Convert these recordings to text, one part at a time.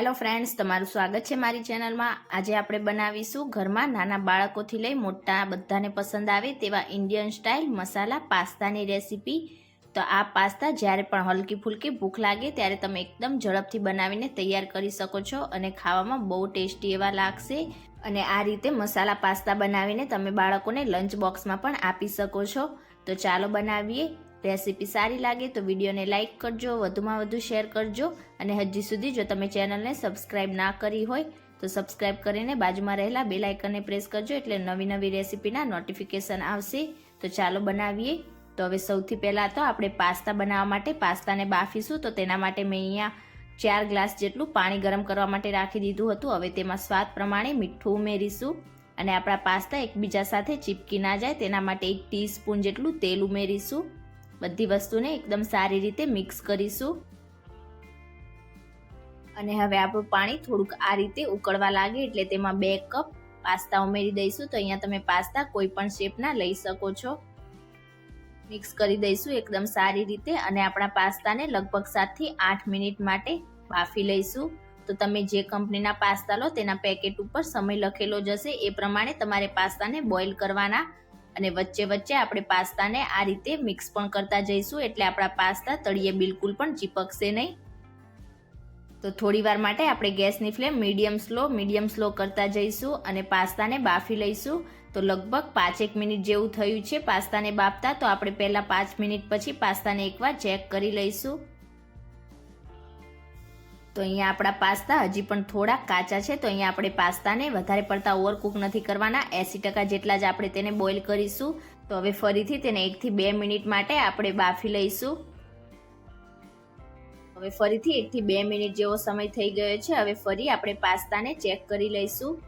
Hello friends, તમારું સ્વાગત છે મારી ચેનલમાં। આજે આપણે બનાવીશું ઘરમાં નાના બાળકોથી લઈ મોટા બધાને પસંદ આવે તેવા ઇન્ડિયન સ્ટાઇલ મસાલા પાસ્તાની રેસીપી। તો આ પાસ્તા જ્યારે પણ હલકી ફૂલકી ભૂખ લાગે ત્યારે તમે એકદમ ઝડપથી બનાવીને તૈયાર કરી શકો છો અને ખાવામાં બહુ ટેસ્ટી એવા લાગશે। અને આ રીતે મસાલા પાસ્તા બનાવીને તમે બાળકોને લંચ બોક્સમાં પણ આપી શકો છો। તો ચાલો બનાવીએ। રેસીપી સારી લાગે તો વિડીયોને લાઇક કરજો, વધુમાં વધુ શેર કરજો અને હજી સુધી જો તમે ચેનલને સબસ્ક્રાઇબ ના કરી હોય તો સબસ્ક્રાઇબ કરીને બાજુમાં રહેલા બેલ આઇકનને પ્રેસ કરજો એટલે નવી નવી રેસીપીના નોટિફિકેશન આવશે। તો ચાલો બનાવીએ। તો હવે સૌથી પહેલાં તો આપણે પાસ્તા બનાવવા માટે પાસ્તાને બાફીશું। તો તેના માટે મેં અહીંયા 4 ગ્લાસ જેટલું પાણી ગરમ કરવા માટે રાખી દીધું હતું। હવે તેમાં સ્વાદ પ્રમાણે મીઠું ઉમેરીશું અને આપણા પાસ્તા એકબીજા સાથે ચીપકી ના જાય તેના માટે 1 ટીસ્પૂન જેટલું તેલ ઉમેરીશું। બધી વસ્તુને એકદમ સારી રીતે મિક્સ કરીશું અને હવે આપણું પાણી થોડુંક આ રીતે ઉકળવા લાગે એટલે તેમાં 2 કપ પાસ્તા ઉમેરી દઈશું। તો અહીંયા તમે પાસ્તા કોઈ પણ શેપના લઈ શકો છો। મિક્સ કરી દઈશું એકદમ સારી રીતે અને આપણા પાસ્તાને લગભગ 7 થી 8 મિનિટ માટે બાફી લઈશું। તો તમે જે કંપનીના પાસ્તા લો તેના પેકેટ ઉપર સમય લખેલો જ હશે એ પ્રમાણે તમારે પાસ્તાને બોઇલ કરવાના અને વચ્ચે વચ્ચે આપણે પાસ્તાને આ રીતે મિક્સ પણ કરતા જઈશું એટલે આપણા પાસ્તા તળિયે બિલકુલ પણ ચીપકશે નહીં। તો થોડી વાર માટે આપણે ગેસની ફ્લેમ મીડિયમ સ્લો કરતા જઈશું અને પાસ્તાને બાફી લઈશું। તો લગભગ 5 મિનિટ જેવું થયું છે પાસ્તાને બાફતા। તો આપણે પહેલાં 5 મિનિટ પછી પાસ્તાને એકવાર ચેક કરી લઈશું। તો અહીંયા આપણા પાસ્તા હજી પણ થોડા કાચા છે તો અહીંયા આપણે પાસ્તાને વધારે પડતા ઓવરકુક નથી કરવાના, 80% જેટલા જ આપણે તેને બોઇલ કરીશું। તો હવે ફરીથી તેને 1 થી 2 મિનિટ માટે આપણે બાફી લઈશું। હવે ફરીથી 1 થી 2 મિનિટ જેવો સમય થઈ ગયો છે। હવે ફરી આપણે પાસ્તાને ચેક કરી લઈશું।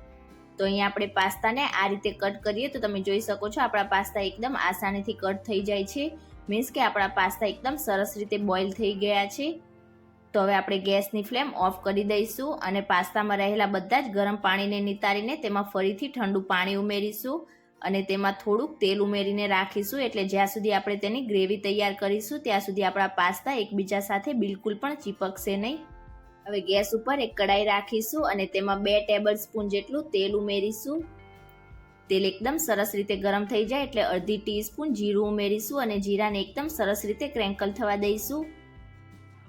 તો અહીંયા આપણે પાસ્તાને આ રીતે કટ કરીએ તો તમે જોઈ શકો છો આપણા પાસ્તા એકદમ આસાનીથી કટ થઈ જાય છે, મીન્સ કે આપણા પાસ્તા એકદમ સરસ રીતે બોઇલ થઈ ગયા છે। તો હવે આપણે ગેસની ફ્લેમ ઓફ કરી દઈશું અને પાસ્તામાં રહેલા બધા જ ગરમ પાણીને નિતારીને તેમાં ફરીથી ઠંડુ પાણી ઉમેરીશું અને તેમાં થોડુંક તેલ ઉમેરીને રાખીશું એટલે જ્યાં સુધી આપણે તેની ગ્રેવી તૈયાર કરીશું ત્યાં સુધી આપણા પાસ્તા એકબીજા સાથે બિલકુલ પણ ચીપકશે નહીં। હવે ગેસ ઉપર એક કડાઈ રાખીશું અને તેમાં 2 ટેબલ સ્પૂન જેટલું તેલ ઉમેરીશું। તેલ એકદમ સરસ રીતે ગરમ થઈ જાય એટલે અડધી ટીસ્પૂન જીરું ઉમેરીશું અને જીરાને એકદમ સરસ રીતે ક્રેન્કલ થવા દઈશું।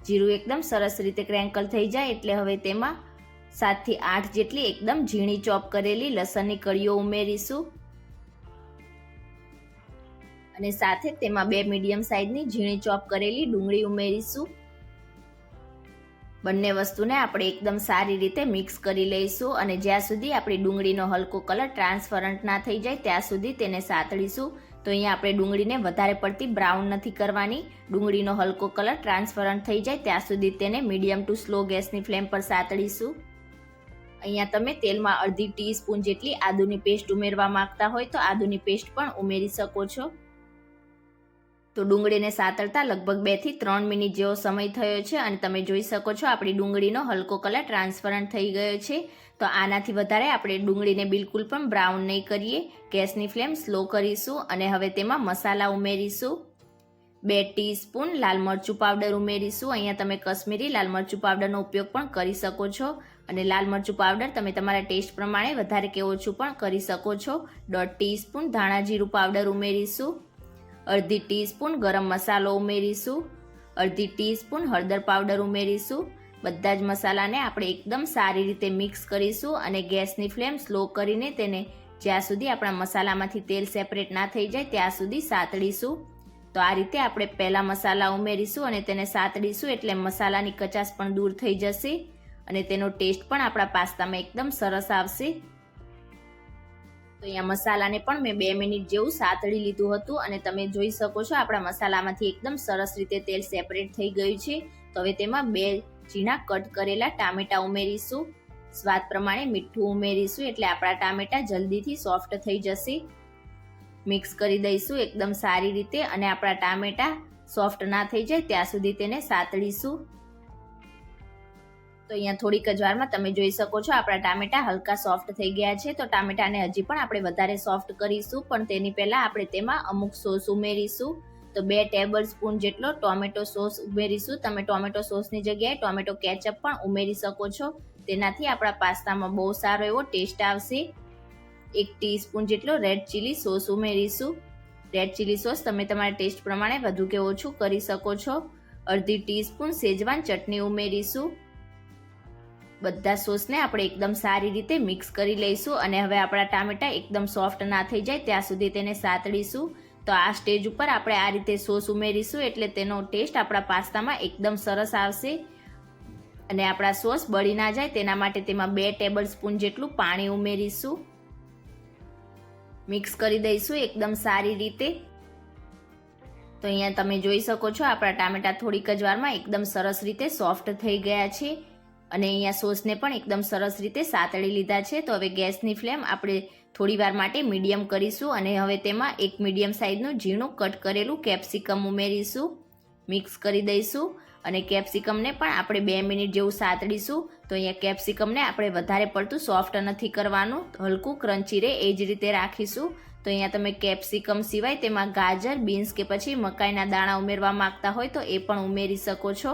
જીરું એકદમ સરસ રીતે ક્રેન્કલ થઈ જાય એટલે હવે તેમાં 7 થી 8 જેટલી એકદમ ઝીણી ચોપ કરેલી લસણની કળીઓ ઉમેરીશું અને સાથે તેમાં 2 મીડિયમ સાઇઝની ઝીણી ચોપ કરેલી ડુંગળી ઉમેરીશું। બંને વસ્તુને આપણે એકદમ સારી રીતે મિક્સ કરી લઈશું અને જ્યાં સુધી આપણી ડુંગળીનો હલકો કલર ટ્રાન્સપરન્ટ ના થઈ જાય ત્યાં સુધી તેને સાતળીશું। તો અહીંયા આપણે ડુંગળીને વધારે પડતી બ્રાઉન નથી કરવાની, ડુંગળીનો હલકો કલર ટ્રાન્સપરન્ટ થઈ જાય ત્યાં સુધી તેને મીડિયમ ટુ સ્લો ગેસની ફ્લેમ પર સાતળીશું। અહીંયા તમે તેલમાં અડધી ટીસ્પૂન જેટલી આદુની પેસ્ટ ઉમેરવા માંગતા હોય તો આદુની પેસ્ટ પણ ઉમેરી શકો છો। તો ડુંગળીને સાતળતા લગભગ 2 થી 3 મિનિટ જેવો સમય થયો છે અને તમે જોઈ શકો છો આપણી ડુંગળીનો હલકો કલર ટ્રાન્સપરન્ટ થઈ ગયો છે। તો આનાથી વધારે આપણે ડુંગળીને બિલકુલ પણ બ્રાઉન નહીં કરીએ, ગેસની ફ્લેમ સ્લો કરીશું અને હવે તેમાં મસાલા ઉમેરીશું। 2 ટીસ્પૂન લાલ મરચું પાવડર ઉમેરીશું। અહીંયા તમે કશ્મીરી લાલ મરચું પાવડરનો ઉપયોગ પણ કરી શકો છો અને લાલ મરચું પાવડર તમે તમારા ટેસ્ટ પ્રમાણે વધારે કે ઓછું પણ કરી શકો છો। 1/2 ટીસ્પૂન ધાણા જીરું પાવડર ઉમેરીશું। અડધી ટીસ્પૂન ગરમ મસાલો ઉમેરીશું। અડધી ટીસ્પૂન હળદર પાવડર ઉમેરીશું। બધા જ મસાલાને આપણે એકદમ સારી રીતે મિક્સ કરીશું અને ગેસની ફ્લેમ સ્લો કરીને તેને જ્યાં સુધી આપણા મસાલામાંથી તેલ સેપરેટ ના થઈ જાય ત્યાં સુધી સાતળીશું। તો આ રીતે આપણે પહેલા મસાલા ઉમેરીશું અને તેને સાતળીશું એટલે મસાલાની કચાશ પણ દૂર થઈ જશે અને તેનો ટેસ્ટ પણ આપણા પાસ્તામાં એકદમ સરસ આવશે। તો અહીંયા મસાલાને પણ મેં 2 મિનિટ જેવું સાતળી લીધું હતું અને તમે જોઈ શકો છો આપણા મસાલામાંથી એકદમ સરસ રીતે તેલ સેપરેટ થઈ ગયું છે। તો હવે તેમાં 2 ઝીણા કટ કરેલા ટામેટા ઉમેરીશું। સ્વાદ પ્રમાણે મીઠું ઉમેરીશું એટલે આપણા ટામેટા જલ્દીથી સોફ્ટ થઈ જશે। મિક્સ કરી દઈશું એકદમ સારી રીતે અને આપણા ટામેટા સોફ્ટ ના થઈ જાય ત્યાં સુધી તેને સાતળીશું। તો અહીંયા થોડીક જ વારમાં તમે જોઈ શકો છો આપણા ટામેટા હલકા સોફ્ટ થઈ ગયા છે। તો ટામેટાને હજી પણ આપણે વધારે સોફ્ટ કરીશું પણ તેની પહેલાં આપણે તેમાં અમુક સોસ ઉમેરીશું। તો 2 ટેબલ સ્પૂન જેટલો ટોમેટો સોસ ઉમેરીશું। તમે ટોમેટો સોસની જગ્યાએ ટોમેટો કેચઅપ પણ ઉમેરી શકો છો। તેનાથી આપણા પાસ્તામાં બહુ સારો એવો ટેસ્ટ આવશે. 1 ટીસ્પૂન જેટલો રેડ ચીલી સોસ ઉમેરીશું. રેડ ચીલી સોસ તમે તમારા ટેસ્ટ પ્રમાણે વધુ કે ઓછું કરી શકો છો. અડધી ટીસ્પૂન શેજવાન ચટણી ઉમેરીશું. બધા સોસને આપણે એકદમ સારી રીતે મિક્સ કરી લઈશું અને હવે આપણા ટામેટા એકદમ સોફ્ટ ના થઈ જાય ત્યાં સુધી તેને સાતળીશું. તો આ સ્ટેજ ઉપર આપણે આ રીતે સોસ ઉમેરીશું એટલે તેનો ટેસ્ટ આપણા પાસ્તામાં એકદમ સરસ આવશે. અને આપણા સોસ બળી ના જાય તેના માટે તેમાં 2 ટેબલસ્પૂન જેટલું પાણી ઉમેરીશું. મિક્સ કરી દઈશું એકદમ સારી રીતે. તો અહીંયા તમે જોઈ શકો છો આપણા ટામેટા થોડીક જ વારમાં એકદમ સરસ રીતે સોફ્ટ થઈ ગયા છે અને અહીંયા સોસને પણ એકદમ સરસ રીતે સાતળી લીધા છે. તો હવે ગેસની ફ્લેમ આપણે થોડી વાર માટે મીડિયમ કરીશું અને હવે તેમાં એક મીડિયમ સાઇઝનું ઝીણું કટ કરેલું કેપ્સિકમ ઉમેરીશું. મિક્સ કરી દઈશું અને કેપ્સિકમને પણ આપણે 2 મિનિટ જેવું સાતળીશું. તો અહીંયા કેપ્સિકમને આપણે વધારે પડતું સોફ્ટ નથી કરવાનું, હલકું ક્રન્ચી રહે એ જ રીતે રાખીશું. તો અહીંયા તમે કેપ્સિકમ સિવાય તેમાં ગાજર, બીન્સ કે પછી મકાઈના દાણા ઉમેરવા માંગતા હોય તો એ પણ ઉમેરી શકો છો.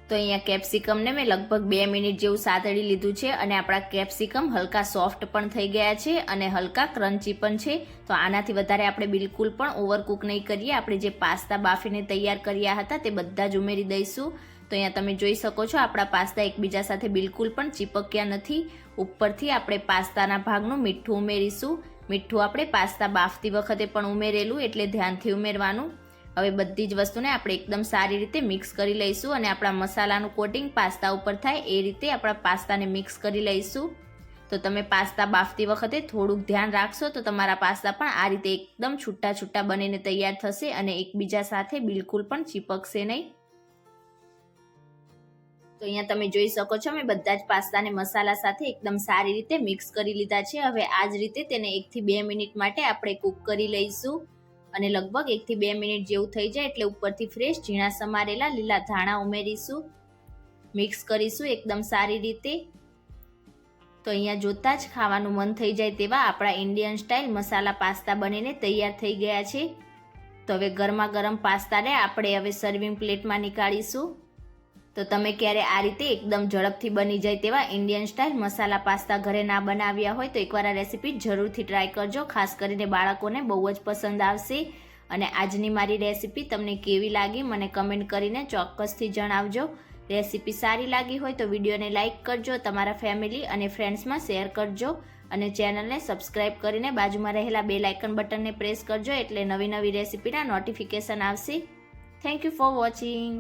તો અહીંયા કેપ્સિકમને મેં લગભગ 2 મિનિટ જેવું સાતળી લીધું છે અને આપણા કેપ્સિકમ હલકા સોફ્ટ પણ થઈ ગયા છે અને હલકા ક્રન્ચી પણ છે. તો આનાથી વધારે આપણે બિલકુલ પણ ઓવરકુક નહીં કરીએ. આપણે જે પાસ્તા બાફીને તૈયાર કર્યા હતા તે બધા જ ઉમેરી દઈશું. તો અહીંયા તમે જોઈ શકો છો આપણા પાસ્તા એકબીજા સાથે બિલકુલ પણ ચીપક્યા નથી. ઉપરથી આપણે પાસ્તાના ભાગનું મીઠું ઉમેરીશું. મીઠું આપણે પાસ્તા બાફતી વખતે પણ ઉમેરેલું એટલે ધ્યાનથી ઉમેરવાનું. હવે બધી જ વસ્તુને આપણે એકદમ સારી રીતે મિક્સ કરી લઈશું અને આપણા મસાલાનું કોટિંગ પાસ્તા ઉપર થાય એ રીતે આપણા પાસ્તાને મિક્સ કરી લઈશું. તો તમે પાસ્તા બાફતી વખતે થોડુંક ધ્યાન રાખશો તો તમારા પાસ્તા પણ આ રીતે એકદમ છૂટા છૂટા બનીને તૈયાર થશે અને એકબીજા સાથે બિલકુલ પણ ચીપકશે નહીં. તો અહીંયા તમે જોઈ શકો છો મેં બધા જ પાસ્તાને મસાલા સાથે એકદમ સારી રીતે મિક્સ કરી લીધા છે. હવે આ જ રીતે તેને 1 થી 2 મિનિટ માટે આપણે કૂક કરી લઈશું અને લગભગ 1 થી 2 મિનિટ જેવું થઈ જાય એટલે ઉપરથી ફ્રેશ ઝીણા સમારેલા લીલા ધાણા ઉમેરીશું. મિક્સ કરીશું એકદમ સારી રીતે. તો અહીંયા જોતા જ ખાવાનું મન થઈ જાય તેવા આપણા ઇન્ડિયન સ્ટાઇલ મસાલા પાસ્તા બનીને તૈયાર થઈ ગયા છે. તો હવે ગરમા ગરમ પાસ્તાને આપણે હવે સર્વિંગ પ્લેટમાં નીકાળીશું. તો તમે ક્યારે આ રીતે એકદમ ઝડપથી બની જાય તેવા ઇન્ડિયન સ્ટાઇલ મસાલા પાસ્તા ઘરે ના બનાવ્યા હોય તો એકવાર આ રેસીપી જરૂરથી ટ્રાય કરજો. ખાસ કરીને બાળકોને બહુ જ પસંદ આવશે. અને આજની મારી રેસીપી તમને કેવી લાગી મને કમેન્ટ કરીને ચોક્કસથી જણાવજો. રેસીપી સારી લાગી હોય તો વિડીયોને લાઇક કરજો, તમારા ફેમિલી અને ફ્રેન્ડ્સમાં શેર કરજો અને ચેનલને સબસ્ક્રાઇબ કરીને બાજુમાં રહેલા બેલ આઇકન બટનને પ્રેસ કરજો એટલે નવી નવી રેસીપીના નોટિફિકેશન આવશે. Thank you for watching.